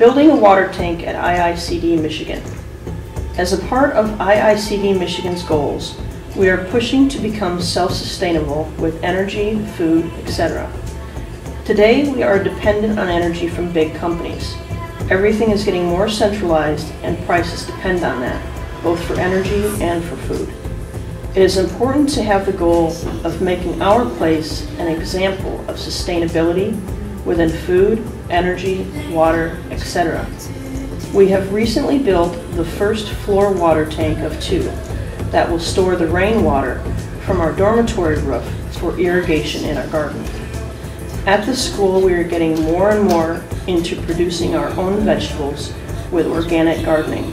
Building a water tank at IICD Michigan. As a part of IICD Michigan's goals, we are pushing to become self-sustainable with energy, food, etc. Today, we are dependent on energy from big companies. Everything is getting more centralized and prices depend on that, both for energy and for food. It is important to have the goal of making our place an example of sustainability within food, energy, water, etc. We have recently built the first floor water tank of 2 that will store the rainwater from our dormitory roof for irrigation in our garden. At the school, we are getting more and more into producing our own vegetables with organic gardening.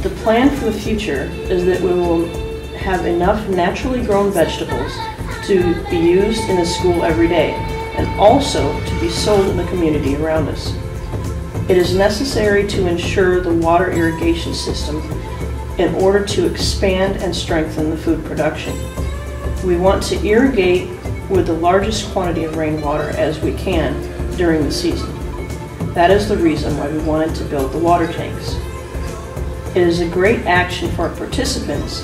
The plan for the future is that we will have enough naturally grown vegetables to be used in the school every day, and also to be sold in the community around us. It is necessary to ensure the water irrigation system in order to expand and strengthen the food production. We want to irrigate with the largest quantity of rainwater as we can during the season. That is the reason why we wanted to build the water tanks. It is a great action for our participants,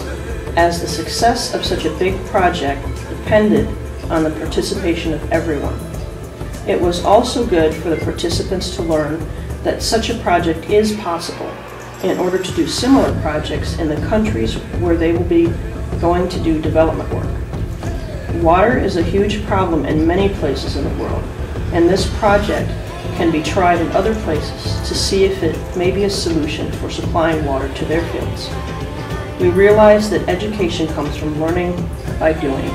as the success of such a big project depended on the participation of everyone. It was also good for the participants to learn that such a project is possible in order to do similar projects in the countries where they will be going to do development work. Water is a huge problem in many places in the world, and this project can be tried in other places to see if it may be a solution for supplying water to their fields. We realize that education comes from learning by doing.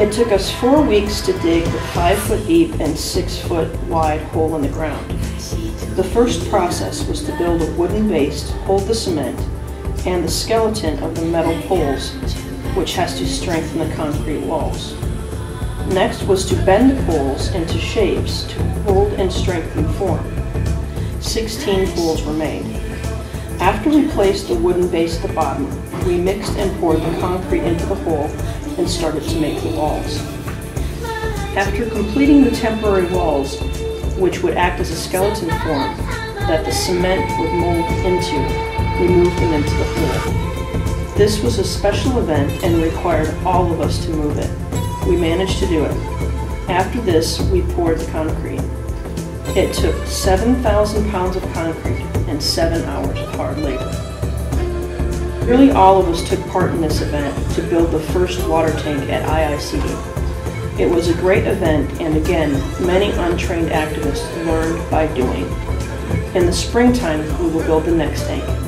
It took us 4 weeks to dig the 5-foot deep and 6-foot wide hole in the ground. The first process was to build a wooden base to hold the cement and the skeleton of the metal poles, which has to strengthen the concrete walls. Next was to bend the poles into shapes to hold and strengthen the form. 16 poles were made. After we placed the wooden base at the bottom, we mixed and poured the concrete into the hole and started to make the walls. After completing the temporary walls, which would act as a skeleton form that the cement would mold into, we moved them into the hole. This was a special event and required all of us to move it. We managed to do it. After this, we poured the concrete. It took 7,000 pounds of concrete and 7 hours of hard labor. Nearly all of us took part in this event to build the first water tank at IICD. It was a great event, and again, many untrained activists learned by doing. In the springtime, we will build the next tank.